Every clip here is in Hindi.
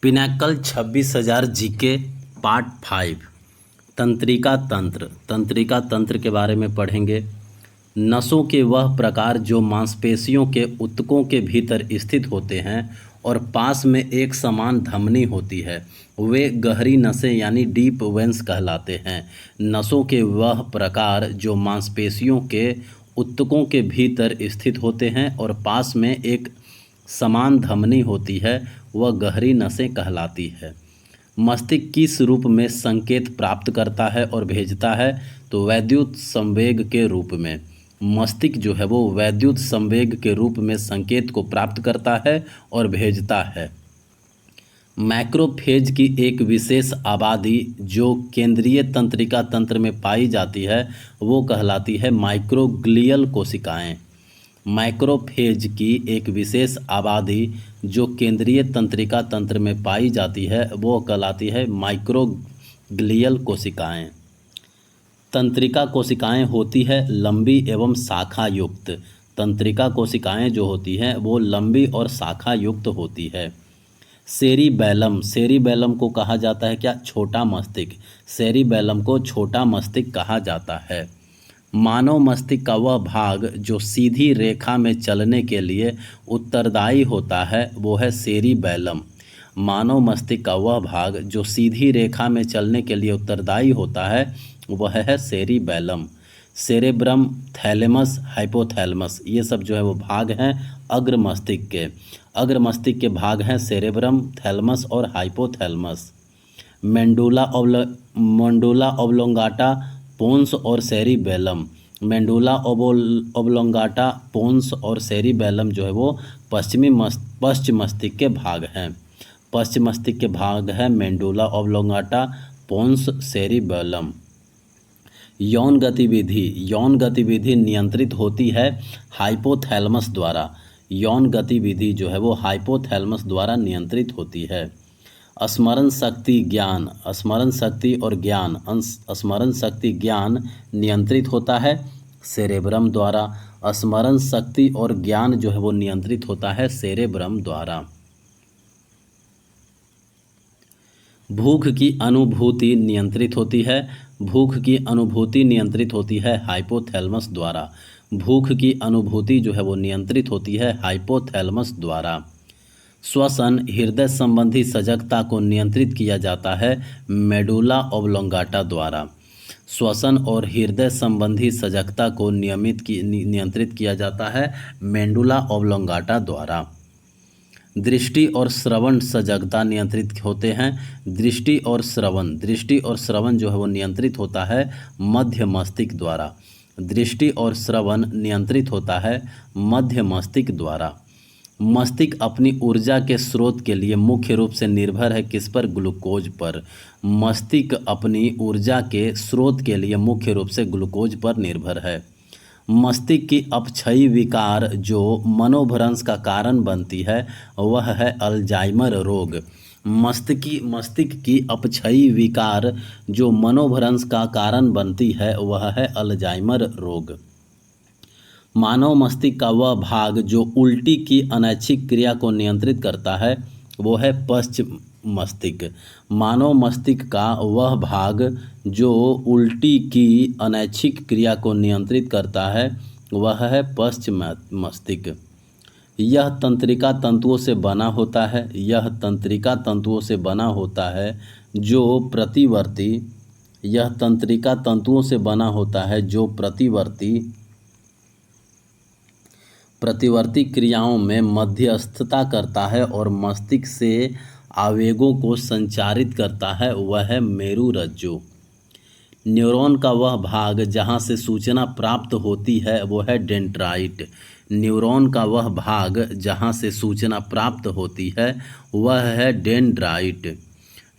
पिनाकल 26,000 जीके पार्ट 5 तंत्रिका तंत्र। तंत्रिका तंत्र के बारे में पढ़ेंगे। नसों के वह प्रकार जो मांसपेशियों के ऊतकों के भीतर स्थित होते हैं और पास में एक समान धमनी होती है, वे गहरी नसें यानी डीप वेन्स कहलाते हैं। नसों के वह प्रकार जो मांसपेशियों के ऊतकों के भीतर स्थित होते हैं और पास में एक समान धमनी होती है, वह गहरी नसें कहलाती है। मस्तिष्क किस रूप में संकेत प्राप्त करता है और भेजता है? तो वैद्युत संवेग के रूप में। मस्तिष्क जो है वो वैद्युत संवेग के रूप में संकेत को प्राप्त करता है और भेजता है। मैक्रोफेज की एक विशेष आबादी जो केंद्रीय तंत्रिका तंत्र में पाई जाती है, वो कहलाती है माइक्रोग्लियल कोशिकाएं। मैक्रोफेज की एक विशेष आबादी जो केंद्रीय तंत्रिका तंत्र में पाई जाती है, वो कहलाती है माइक्रोग्लियल कोशिकाएं। तंत्रिका कोशिकाएं होती है लंबी एवं शाखा युक्त। तंत्रिका कोशिकाएं जो होती हैं वो लंबी और शाखा युक्त होती है। सेरिबैलम, सेरिबैलम को कहा जाता है क्या? छोटा मस्तिष्क। सेरिबैलम को छोटा मस्तिष्क कहा जाता है। मानव मस्तिष्क का वह भाग जो सीधी रेखा में चलने के लिए उत्तरदायी होता है, वो है सेरिबैलम। मानव मस्तिष्क का वह भाग जो सीधी रेखा में चलने के लिए उत्तरदायी होता है, वह है सेरिबैलम। सेरेब्रम, थैलेमस, हाइपोथैलेमस, ये सब जो है वो भाग हैं अग्र मस्तिष्क के। अग्र मस्तिष्क के भाग हैं सेरेब्रम, थैलेमस और हाइपोथैलेमस। मेंडुला ओब्लोंगाटा, पोन्स और सेरिबैलम। मेंडुला ओब्लोंगाटा, पोन्स और सेरिबैलम जो है वो पश्च मस्तिष्क के भाग हैं। पश्च मस्तिष्क के भाग है मेंडुला ओब्लोंगाटा, पोन्स, सेरिबैलम। यौन गतिविधि नियंत्रित होती है हाइपोथैलेमस द्वारा। यौन गतिविधि जो है वो हाइपोथैलेमस द्वारा नियंत्रित होती है। स्मरण शक्ति ज्ञान नियंत्रित होता है सेरेब्रम द्वारा। स्मरण शक्ति और ज्ञान जो है वो नियंत्रित होता है सेरेब्रम द्वारा। भूख की अनुभूति नियंत्रित होती है। भूख की अनुभूति नियंत्रित होती है हाइपोथैलेमस द्वारा। भूख की अनुभूति जो है वो नियंत्रित होती है हाइपोथैलेमस द्वारा। श्वसन, हृदय संबंधी सजगता को नियंत्रित किया जाता है मेडुला ओब्लोंगाटा द्वारा। श्वसन और हृदय संबंधी सजगता को नियंत्रित किया जाता है मेडुला ओब्लोंगाटा द्वारा। दृष्टि और श्रवण सजगता नियंत्रित होते हैं। दृष्टि और श्रवण जो है वो नियंत्रित होता है मध्य मस्तिष्क द्वारा। दृष्टि और श्रवण नियंत्रित होता है मध्य मस्तिष्क द्वारा। मस्तिष्क अपनी ऊर्जा के स्रोत के लिए मुख्य रूप से निर्भर है किस पर? ग्लूकोज पर। मस्तिष्क अपनी ऊर्जा के स्रोत के लिए मुख्य रूप से ग्लूकोज पर निर्भर है। मस्तिष्क की अपक्षयी विकार जो मनोभ्रंश का कारण बनती है, वह है अल्जाइमर रोग। मस्तिष्क की अपक्षयी विकार जो मनोभ्रंश का कारण बनती है, वह है अल्जाइमर रोग। मानव मस्तिष्क का वह भाग जो उल्टी की अनैच्छिक क्रिया को नियंत्रित करता है, वो है पश्च मस्तिष्क। मानव मस्तिष्क का वह भाग जो उल्टी की अनैच्छिक क्रिया को नियंत्रित करता है, वह है पश्च मस्तिष्क। यह तंत्रिका तंतुओं से बना होता है। यह तंत्रिका तंतुओं से बना होता है जो प्रतिवर्ती क्रियाओं में मध्यस्थता करता है और मस्तिष्क से आवेगों को संचारित करता है, वह है मेरुरज्जु। न्यूरॉन का वह भाग जहाँ से सूचना प्राप्त होती है, वो है डेंड्राइट। न्यूरॉन का वह भाग जहाँ से सूचना प्राप्त होती है, वह है dendrite.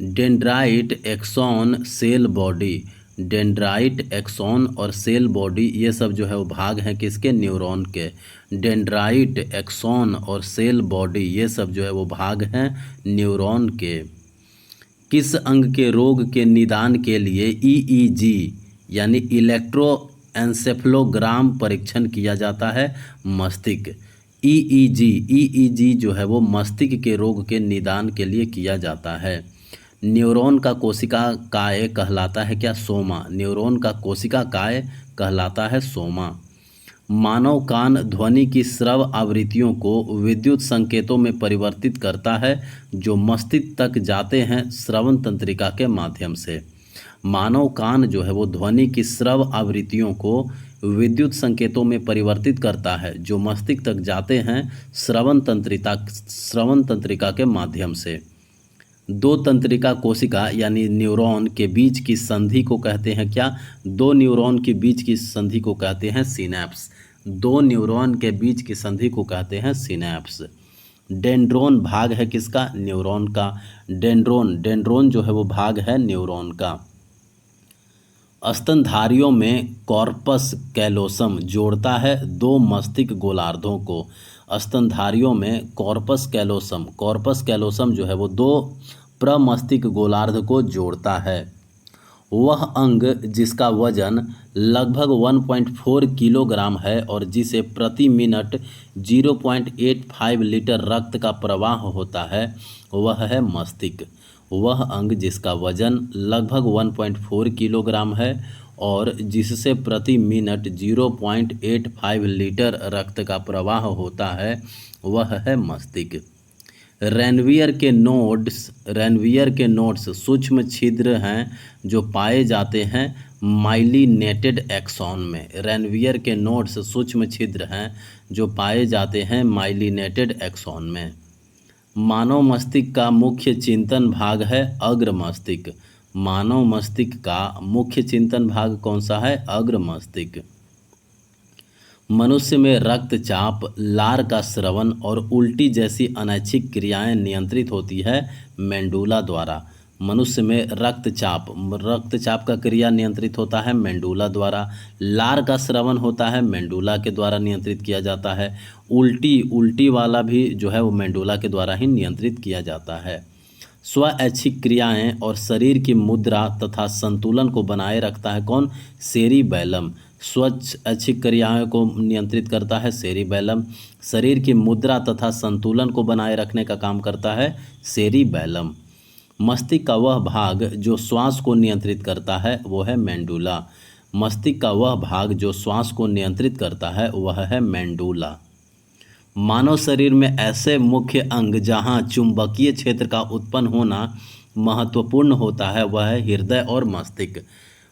Dendrite, axon, cell body. Dendrite, axon और सेल बॉडी, ये सब जो है वो भाग हैं किसके? न्यूरॉन के। डेंड्राइट, एक्सॉन और सेल बॉडी, ये सब जो है वो भाग हैं न्यूरॉन के। किस अंग के रोग के निदान के लिए ईईजी यानी इलेक्ट्रोएन्सेफलोग्राम परीक्षण किया जाता है? मस्तिष्क। ईईजी जो है वो मस्तिष्क के रोग के निदान के लिए किया जाता है। न्यूरॉन का कोशिका काय कहलाता है क्या? सोमा। न्यूरॉन का कोशिका काय कहलाता है सोमा। मानव कान ध्वनि की श्रव आवृत्तियों को विद्युत संकेतों में परिवर्तित करता है जो मस्तिष्क तक जाते हैं श्रवण तंत्रिका के माध्यम से। मानव कान जो है वो ध्वनि की श्रव आवृत्तियों को विद्युत संकेतों में परिवर्तित करता है जो मस्तिष्क तक जाते हैं श्रवण तंत्रिका के माध्यम से। दो तंत्रिका कोशिका यानी न्यूरॉन के बीच की संधि को कहते हैं क्या? दो न्यूरॉन के बीच की संधि को कहते हैं सिनैप्स। दो न्यूरॉन के बीच की संधि को कहते हैं सिनैप्स। डेंड्रोन भाग है किसका? न्यूरॉन का। डेंड्रोन जो है वो भाग है न्यूरॉन का। स्तनधारियों में कॉर्पस कैलोसम जोड़ता है दो मस्तिष्क गोलार्धों को। स्तनधारियों में कॉर्पस कैलोसम जो है वो दो प्रमस्तिष्क गोलार्ध को जोड़ता है। वह अंग जिसका वजन लगभग 1.4 किलोग्राम है और जिसे प्रति मिनट 0.85 लीटर रक्त का प्रवाह होता है वह है मस्तिष्क। वह अंग जिसका वजन लगभग 1.4 किलोग्राम है और जिससे प्रति मिनट 0.85 लीटर रक्त का प्रवाह होता है वह है मस्तिष्क। रेनवियर के नोड्स सूक्ष्म छिद्र हैं जो पाए जाते हैं माइलिनेटेड एक्सॉन में। रेनवियर के नोड्स सूक्ष्म छिद्र हैं जो पाए जाते हैं माइलिनेटेड एक्सॉन में। मानव मस्तिष्क का मुख्य चिंतन भाग है अग्र मस्तिष्क। मानव मस्तिष्क का मुख्य चिंतन भाग कौन सा है? अग्र मस्तिष्क। मनुष्य में रक्तचाप, लार का स्रवन और उल्टी जैसी अनैच्छिक क्रियाएं नियंत्रित होती है मेंडुला द्वारा। मनुष्य में रक्तचाप का क्रिया नियंत्रित होता है मेंडुला द्वारा। लार का स्रवन होता है मेंडुला के द्वारा नियंत्रित किया जाता है। उल्टी वाला भी जो है वो मेंडुला के द्वारा ही नियंत्रित किया जाता है। स्वैच्छिक क्रियाएं और शरीर की मुद्रा तथा संतुलन को बनाए रखता है कौन? सेरिबैलम। स्वैच्छिक क्रियाओं को नियंत्रित करता है सेरिबैलम। शरीर की मुद्रा तथा संतुलन को बनाए रखने का काम करता है सेरिबैलम। मस्तिष्क का वह भाग जो श्वास को नियंत्रित करता है वो है मेंडुला। मस्तिष्क का वह भाग जो श्वास को नियंत्रित करता है वह है मेंडुला। मानव शरीर में ऐसे मुख्य अंग जहां चुंबकीय क्षेत्र का उत्पन्न होना महत्वपूर्ण होता है वह है हृदय और मस्तिष्क।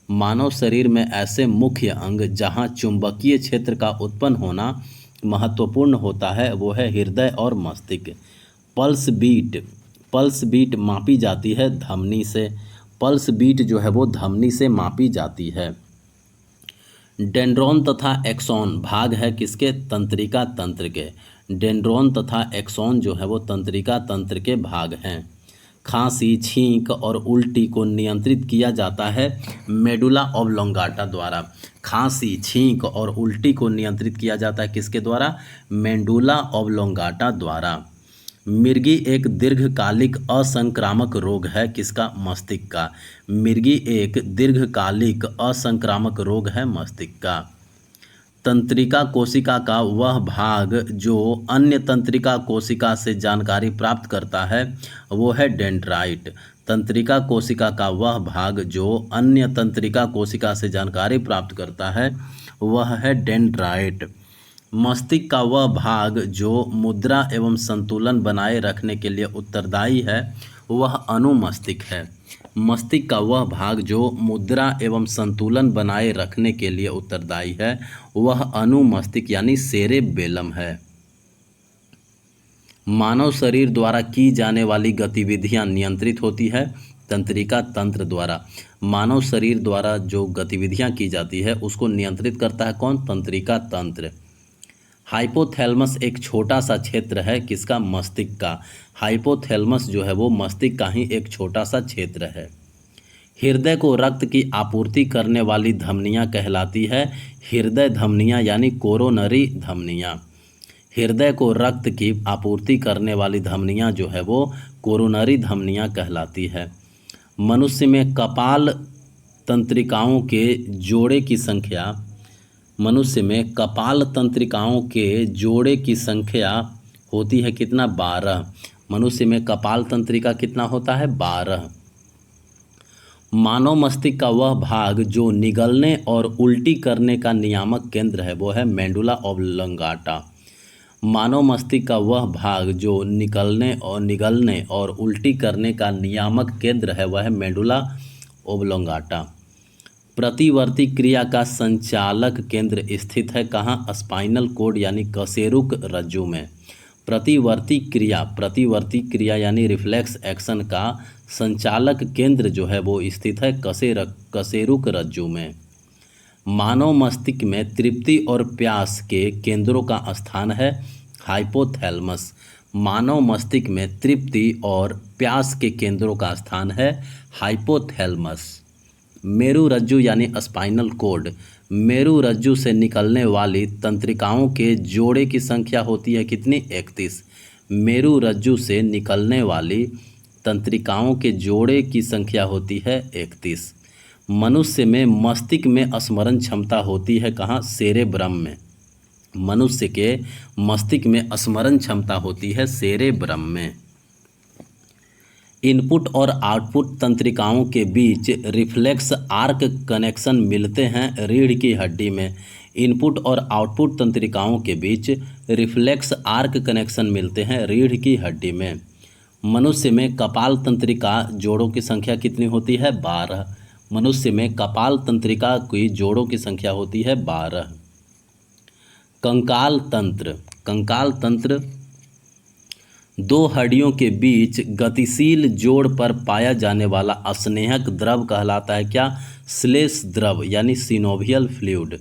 मानव शरीर में ऐसे मुख्य अंग जहां चुंबकीय क्षेत्र का उत्पन्न होना महत्वपूर्ण होता है वो है हृदय और मस्तिष्क। पल्स बीट मापी जाती है धमनी से। पल्स बीट जो है वो धमनी से मापी जाती है। डेंड्रॉन तथा एक्सॉन भाग है किसके? तंत्रिका तंत्र के। डेंड्रॉन तथा एक्सॉन जो है वो तंत्रिका तंत्र के भाग हैं। खांसी, छींक और उल्टी को नियंत्रित किया जाता है मेडुला ऑब्लोंगाटा द्वारा। खांसी, छींक और उल्टी को नियंत्रित किया जाता है किसके द्वारा? मेडुला ऑब्लोंगाटा द्वारा। मिर्गी एक दीर्घकालिक असंक्रामक रोग है किसका? मस्तिष्क का। मिर्गी एक दीर्घकालिक असंक्रामक रोग है मस्तिष्क का। तंत्रिका कोशिका का वह भाग जो अन्य तंत्रिका कोशिका से जानकारी प्राप्त करता है वो है डेंड्राइट। तंत्रिका कोशिका का वह भाग जो अन्य तंत्रिका कोशिका से जानकारी प्राप्त करता है वह है डेंड्राइट। मस्तिष्क का वह भाग जो मुद्रा एवं संतुलन बनाए रखने के लिए उत्तरदायी है वह अनुमस्तिष्क है। मस्तिष्क का वह भाग जो मुद्रा एवं संतुलन बनाए रखने के लिए उत्तरदायी है वह अनुमस्तिष्क यानी सेरेबेलम है। मानव शरीर द्वारा की जाने वाली गतिविधियां नियंत्रित होती है तंत्रिका तंत्र द्वारा। मानव शरीर द्वारा जो गतिविधियां की जाती है उसको नियंत्रित करता है कौन? तंत्रिका तंत्र। हाइपोथैलेमस एक छोटा सा क्षेत्र है किसका? मस्तिष्क का। हाइपोथैलेमस जो है वो मस्तिष्क का ही एक छोटा सा क्षेत्र है। हृदय को रक्त की आपूर्ति करने वाली धमनियां कहलाती है हृदय धमनियां यानी कोरोनरी धमनियां। हृदय को रक्त की आपूर्ति करने वाली धमनियां जो है वो कोरोनरी धमनियां कहलाती है। मनुष्य में कपाल तंत्रिकाओं के जोड़े की संख्या मनुष्य में कपाल तंत्रिकाओं के जोड़े की संख्या होती है कितना? 12। मनुष्य में कपाल तंत्रिका कितना होता है? 12। मानव मस्तिष्क का वह भाग जो निगलने और उल्टी करने का नियामक केंद्र है वो है मेडुला ऑब्लोंगाटा। मानव मस्तिष्क का वह भाग जो निगलने और उल्टी करने का नियामक केंद्र है वह है मेडुला ओब्लोंगाटा। प्रतिवर्ती क्रिया का संचालक केंद्र स्थित है कहाँ? स्पाइनल कोड यानी कशेरुक रज्जु में। प्रतिवर्ती क्रिया यानी रिफ्लेक्स एक्शन का संचालक केंद्र जो है वो स्थित है कशेरुक रज्जु में। मानव मस्तिष्क में तृप्ति और प्यास के केंद्रों का स्थान है हाइपोथैलेमस। मानव मस्तिष्क में तृप्ति और प्यास के केंद्रों का स्थान है हाइपोथैलेमस। मेरु रज्जु यानी स्पाइनल कोड। मेरु रज्जु से निकलने वाली तंत्रिकाओं के जोड़े की संख्या होती है कितनी? 31। मेरु रज्जु से निकलने वाली तंत्रिकाओं के जोड़े की संख्या होती है 31। मनुष्य में मस्तिष्क में स्मरण क्षमता होती है कहाँ? सेरेब्रम में। मनुष्य के मस्तिष्क में स्मरण क्षमता होती है सेरेब्रम में। इनपुट और आउटपुट तंत्रिकाओं के बीच रिफ्लेक्स आर्क कनेक्शन मिलते हैं रीढ़ की हड्डी में। इनपुट और आउटपुट तंत्रिकाओं के बीच रिफ्लेक्स आर्क कनेक्शन मिलते हैं रीढ़ की हड्डी में। मनुष्य में कपाल तंत्रिका जोड़ों की संख्या कितनी होती है? 12। मनुष्य में कपाल तंत्रिका की जोड़ों की संख्या होती है 12। कंकाल तंत्र दो हड्डियों के बीच गतिशील जोड़ पर पाया जाने वाला स्नेहक द्रव कहलाता है क्या? श्लेष द्रव यानी सिनोवियल फ्लूइड।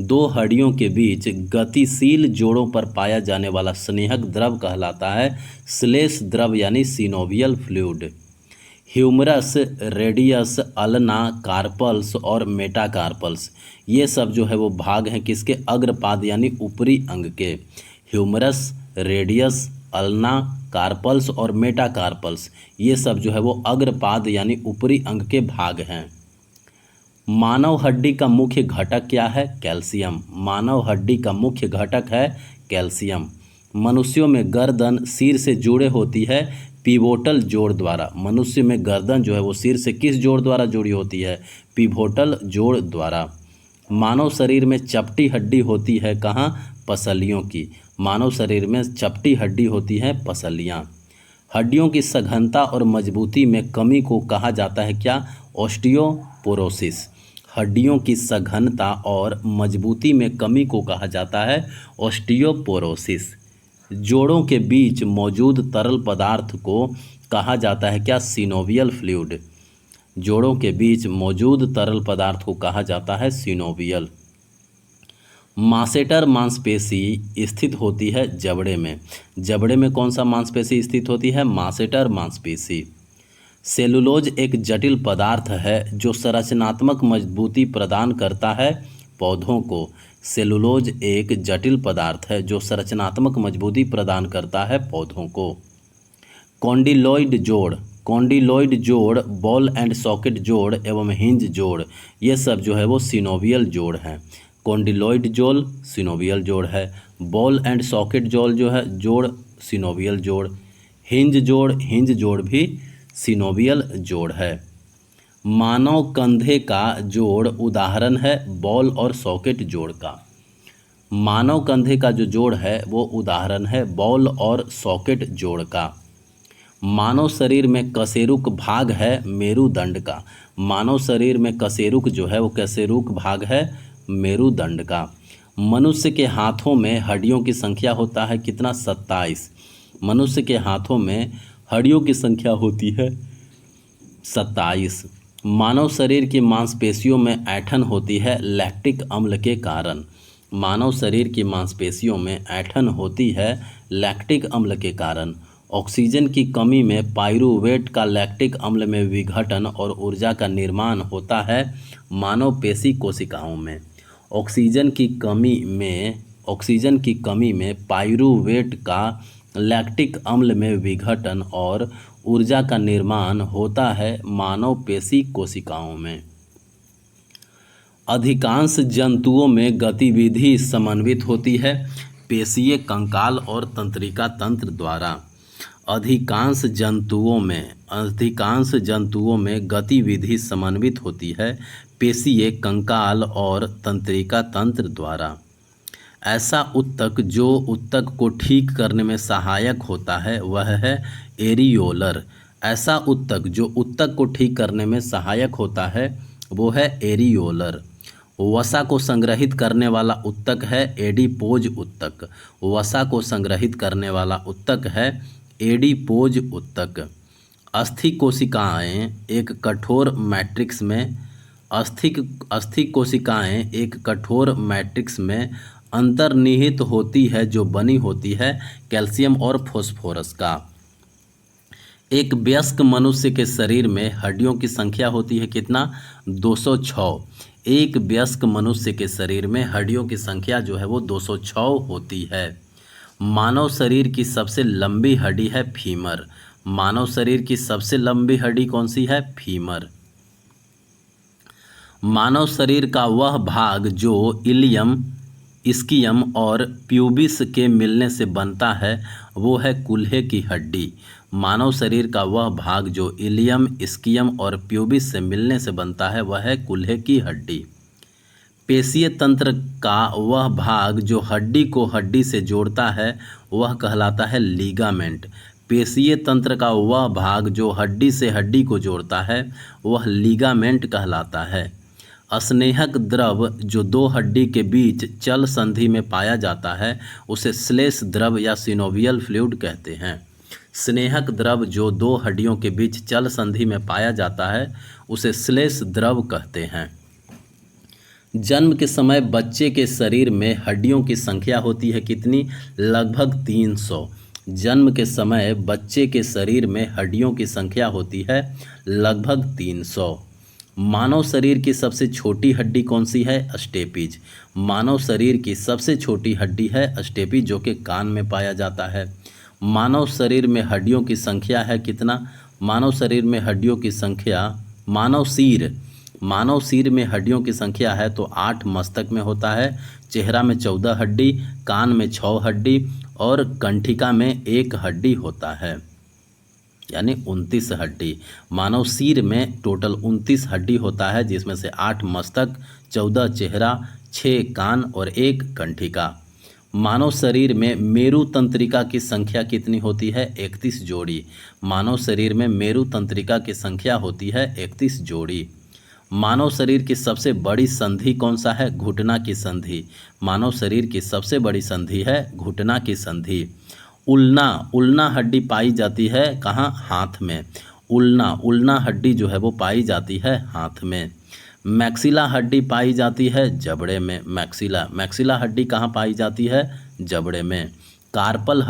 दो हड्डियों के बीच गतिशील जोड़ों पर पाया जाने वाला स्नेहक द्रव कहलाता है श्लेष द्रव यानी synovial fluid. Humerus, radius, ulna, carpals और मेटाकार्पल्स ये सब जो है वो भाग हैं किसके? अग्रपाद यानी ऊपरी अंग के। ह्यूमरस, रेडियस, अल्ना, कार्पल्स और मेटाकार्पल्स ये सब जो है वो अग्रपाद यानी ऊपरी अंग के भाग हैं। मानव हड्डी का मुख्य घटक क्या है? कैल्शियम। मानव हड्डी का मुख्य घटक है कैल्शियम। मनुष्यों में गर्दन सिर से जुड़े होती है पिवोटल जोड़ द्वारा। मनुष्य में गर्दन जो है वो सिर से किस जोड़ द्वारा जुड़ी होती है? पिवोटल जोड़ द्वारा। मानव शरीर में चपटी हड्डी होती है कहाँ? पसलियों की। मानव शरीर में चपटी हड्डी होती है पसलियाँ। हड्डियों की सघनता और मजबूती में कमी को कहा जाता है क्या? ऑस्टियोपोरोसिस। हड्डियों की सघनता और मजबूती में कमी को कहा जाता है ऑस्टियोपोरोसिस। जोड़ों के बीच मौजूद तरल पदार्थ को कहा जाता है क्या? Synovial fluid. जोड़ों के बीच मौजूद तरल पदार्थ को कहा जाता है सिनोवियल। मासेटर मांसपेशी स्थित होती है जबड़े में। जबड़े में कौन सा मांसपेशी स्थित होती है? मासेटर मांसपेशी। सेलुलोज एक जटिल पदार्थ है जो संरचनात्मक मजबूती प्रदान करता है पौधों को। सेलुलोज एक जटिल पदार्थ है जो संरचनात्मक मजबूती प्रदान करता है पौधों को। कॉन्डिलॉइड जोड़, बॉल एंड सॉकेट जोड़ एवं हिंज जोड़ ये सब जो है वो सिनोवियल जोड़ हैं। कॉन्डिलॉइड जोड़ सिनोवियल जोड़ है। बॉल एंड सॉकेट जोड़ सिनोवियल जोड़। हिंज जोड़ भी सिनोवियल जोड़ है। मानव कंधे का जोड़ उदाहरण है बॉल और सॉकेट जोड़ का। मानव कंधे का जो जोड़ है वो उदाहरण है बॉल और सॉकेट जोड़ का। मानव शरीर में कशेरुक भाग है मेरुदंड का। मानव शरीर में कशेरुक जो है वो कशेरुक भाग है मेरुदंड का। मनुष्य के हाथों में हड्डियों की संख्या होता है कितना? 27। मनुष्य के हाथों में हड्डियों की संख्या होती है 27। मानव शरीर की मांसपेशियों में ऐंठन होती है लैक्टिक अम्ल के कारण। मानव शरीर की मांसपेशियों में ऐंठन होती है लैक्टिक अम्ल के कारण। ऑक्सीजन की कमी में पाइरूवेट का लैक्टिक अम्ल में विघटन और ऊर्जा का निर्माण होता है मानव पेशी कोशिकाओं में। ऑक्सीजन की कमी में पाइरूवेट का लैक्टिक अम्ल में विघटन और ऊर्जा का निर्माण होता है मानव पेशी कोशिकाओं में। अधिकांश जंतुओं में गतिविधि समन्वित होती है पेशीय, कंकाल और तंत्रिका तंत्र द्वारा। अधिकांश जंतुओं में गतिविधि समन्वित होती है पेशीय, कंकाल और तंत्रिका तंत्र द्वारा। ऐसा ऊतक जो ऊतक को ठीक करने में सहायक होता है वह है एरियोलर। ऐसा ऊतक जो ऊतक को ठीक करने में सहायक होता है वो है एरियोलर। वसा को संग्रहित करने वाला ऊतक है एडिपोज ऊतक। वसा को संग्रहित करने वाला ऊतक है एडिपोज ऊतक। अस्थि कोशिकाएं एक कठोर मैट्रिक्स में अंतर्निहित होती है जो बनी होती है कैल्शियम और फास्फोरस का। एक वयस्क मनुष्य के शरीर में हड्डियों की संख्या होती है कितना? 206। एक वयस्क मनुष्य के शरीर में हड्डियों की संख्या जो है वो 206 होती है। मानव शरीर की सबसे लंबी हड्डी है फीमर। मानव शरीर की सबसे लंबी हड्डी कौन सी है? फीमर। मानव शरीर का वह भाग जो इलियम, इस्कियम और प्यूबिस के मिलने से बनता है वो है कूल्हे की हड्डी। मानव शरीर का वह भाग जो इलियम, इस्कियम और प्यूबिस से मिलने से बनता है वह है कूल्हे की हड्डी। पेशीय तंत्र का वह भाग जो हड्डी को हड्डी से जोड़ता है वह कहलाता है लीगामेंट। पेशीय तंत्र का वह भाग जो हड्डी से हड्डी को जोड़ता है वह लीगामेंट कहलाता है। स्नेहक द्रव जो दो हड्डी के बीच चल संधि में पाया जाता है उसे श्लेष द्रव या सिनोवियल फ्लूइड कहते हैं। स्नेहक द्रव जो दो हड्डियों के बीच चल संधि में पाया जाता है उसे श्लेष द्रव कहते हैं। जन्म के समय बच्चे के शरीर में हड्डियों की संख्या होती है कितनी? लगभग 300। जन्म के समय बच्चे के शरीर में हड्डियों की संख्या होती है लगभग 300। मानव शरीर की सबसे छोटी हड्डी कौन सी है? स्टेपीज। मानव शरीर की सबसे छोटी हड्डी है स्टेपीज जो कि कान में पाया जाता है। मानव शरीर में हड्डियों की संख्या है कितना? मानव शरीर में हड्डियों की संख्या, मानव सिर में हड्डियों की संख्या है तो 8 मस्तक में होता है, चेहरा में 14 हड्डी, कान में 6 हड्डी और कंठिका में 1 हड्डी होता है, यानी 29 हड्डी। मानव सिर में टोटल 29 हड्डी होता है जिसमें से 8 मस्तक, 14 चेहरा, 6 कान और 1 कंठिका। मानव शरीर में मेरु तंत्रिका की संख्या कितनी होती है? 31 जोड़ी। मानव शरीर में मेरु तंत्रिका की संख्या होती है 31 जोड़ी। मानव शरीर की सबसे बड़ी संधि कौन सा है? घुटना की संधि। मानव शरीर की सबसे बड़ी संधि है घुटना की संधि। उल्ना हड्डी पाई जाती है कहाँ? हाथ में। उल्ना हड्डी जो है वो पाई जाती है हाथ में। मैक्सिला हड्डी पाई जाती है जबड़े में। मैक्सिला हड्डी कहाँ पाई जाती है? जबड़े में। कार्पल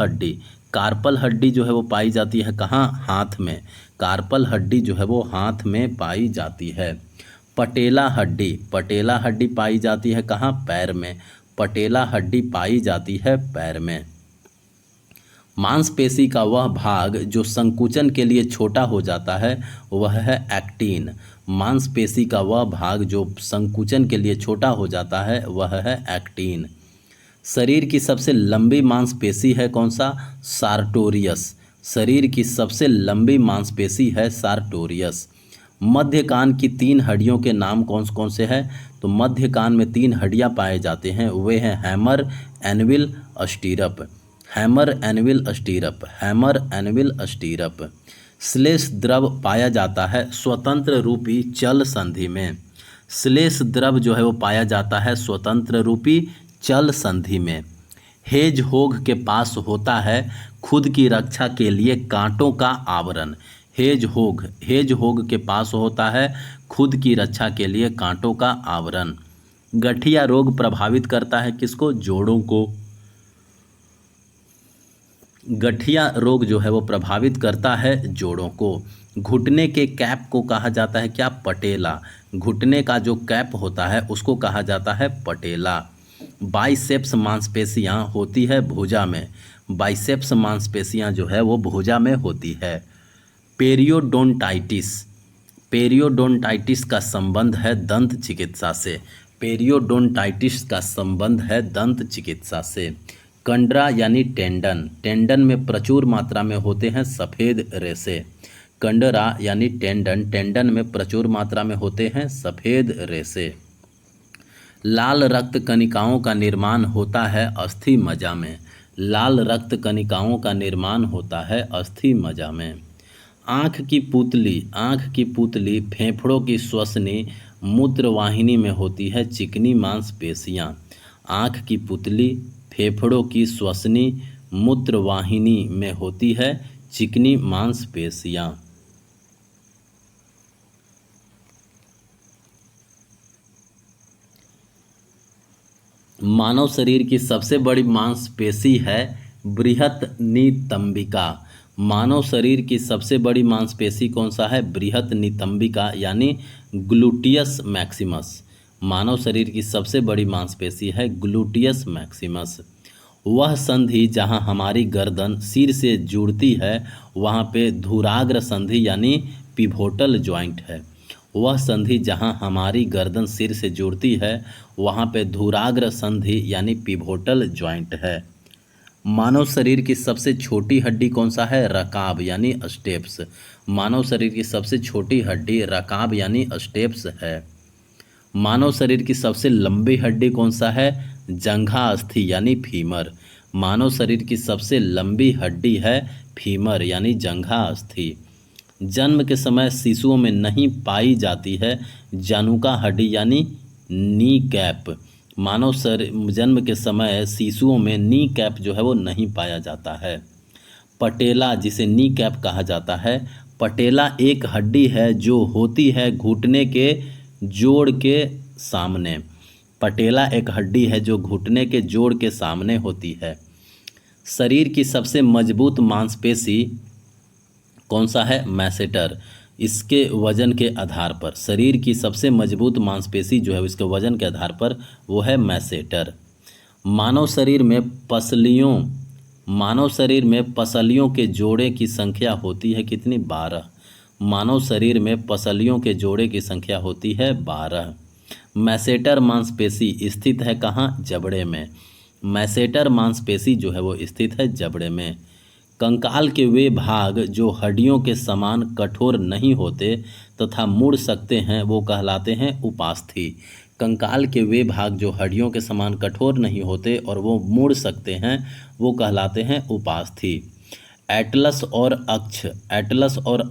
हड्डी जो है वो पाई जाती है कहाँ? हाथ में। कार्पल हड्डी जो है वो हाथ में पाई जाती है। पटेला हड्डी पाई जाती है कहाँ? पैर में। पटेला हड्डी पाई जाती है पैर में। मांसपेशी का वह भाग जो संकुचन के लिए छोटा हो जाता है वह है एक्टिन। मांसपेशी का वह भाग जो संकुचन के लिए छोटा हो जाता है वह है एक्टिन। शरीर की सबसे लंबी मांसपेशी है कौन सा? सार्टोरियस। शरीर की सबसे लंबी मांसपेशी है सार्टोरियस। मध्य कान की 3 हड्डियों के नाम कौन कौन से हैं? तो मध्य कान में 3 हड्डियां पाए जाते हैं, वे हैं hammer, anvil, stirrup. Hammer, anvil, stirrup. श्लेष द्रव पाया जाता है स्वतंत्र रूपी चल संधि में। श्लेष द्रव जो है वो पाया जाता है स्वतंत्र रूपी चल संधि में। हेजहोग के पास होता है खुद की रक्षा के लिए कांटों का आवरण। हेजहोग के पास होता है खुद की रक्षा के लिए कांटों का आवरण। गठिया रोग प्रभावित करता है किसको? जोड़ों को। गठिया रोग जो है वो प्रभावित करता है जोड़ों को। घुटने के कैप को कहा जाता है क्या? पटेला। घुटने का जो कैप होता है उसको कहा जाता है पटेला। बाइसेप्स मांसपेशियां होती है भुजा में। बाइसेप्स मांसपेशियां जो है वो भुजा में होती है। पेरियोडोंटाइटिस का संबंध है दंत चिकित्सा से। पेरियोडोंटाइटिस का संबंध है दंत चिकित्सा से। कंडरा यानी टेंडन, टेंडन में प्रचुर मात्रा में होते हैं सफ़ेद रेशे। कंडरा यानी टेंडन, टेंडन में प्रचुर मात्रा में होते हैं सफ़ेद रेशे। लाल रक्त कणिकाओं का निर्माण होता है अस्थि मज्जा में। लाल रक्त कणिकाओं का निर्माण होता है अस्थि मज्जा में। आँख की पुतली फेफड़ों की श्वसनी मूत्रवाहिनी में होती है चिकनी मांसपेशियाँ। आँख की पुतली फेफड़ों की श्वसनी मूत्रवाहिनी में होती है चिकनी मांसपेशियाँ। मानव शरीर की सबसे बड़ी मांसपेशी है बृहत नितंबिका। मानव शरीर की सबसे बड़ी मांसपेशी कौन सा है? बृहत नितंबिका यानी ग्लूटियस मैक्सिमस। मानव शरीर की सबसे बड़ी मांसपेशी है ग्लूटियस मैक्सिमस। वह संधि जहां हमारी गर्दन सिर से जुड़ती है वहां पे धुराग्र संधि यानी पिवोटल जॉइंट है। वह संधि जहां हमारी गर्दन सिर से जुड़ती है वहां पे धुराग्र संधि यानी पिवोटल जॉइंट है। मानव शरीर की सबसे छोटी हड्डी कौन सा है? रकाब यानी स्टेप्स। मानव शरीर की सबसे छोटी हड्डी रकाब यानी स्टेप्स है। मानव शरीर की सबसे लंबी हड्डी कौन सा है? जंघास्थि यानी फीमर। मानव शरीर की सबसे लंबी हड्डी है फीमर यानी जंघास्थि। जन्म के समय शिशुओं में नहीं पाई जाती है जानुका हड्डी यानी नी कैप। मानव जन्म के समय शिशुओं में नी कैप जो है वो नहीं पाया जाता है। पटेला जिसे नी कैप कहा जाता है, पटेला एक हड्डी है जो होती है घुटने के जोड़ के सामने। पटेला एक हड्डी है जो घुटने के जोड़ के सामने होती है। शरीर की सबसे मजबूत मांसपेशी कौन सा है? मैसेटर। इसके वजन के आधार पर शरीर की सबसे मजबूत मांसपेशी जो है इसके वजन के आधार पर वो है मैसेटर। मानव शरीर में पसलियों के जोड़े की संख्या होती है कितनी? 12। मानव शरीर में पसलियों के जोड़े की संख्या होती है 12। मैसेटर मांसपेशी स्थित है कहाँ? जबड़े में। मैसेटर मांसपेशी जो है वो स्थित है जबड़े में। कंकाल के वे भाग जो हड्डियों के समान कठोर नहीं होते तथा मुड़ सकते हैं वो कहलाते हैं उपास्थि। कंकाल के वे भाग जो हड्डियों के समान कठोर नहीं होते और वो मुड़ सकते हैं वो कहलाते हैं उपास्थि। एटलस और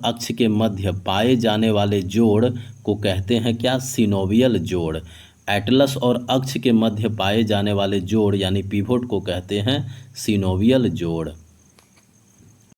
अक्ष के मध्य पाए जाने वाले जोड़ को कहते हैं क्या? सिनोवियल जोड़। एटलस और अक्ष के मध्य पाए जाने वाले जोड़ यानी पिवोट को कहते हैं सिनोवियल जोड़।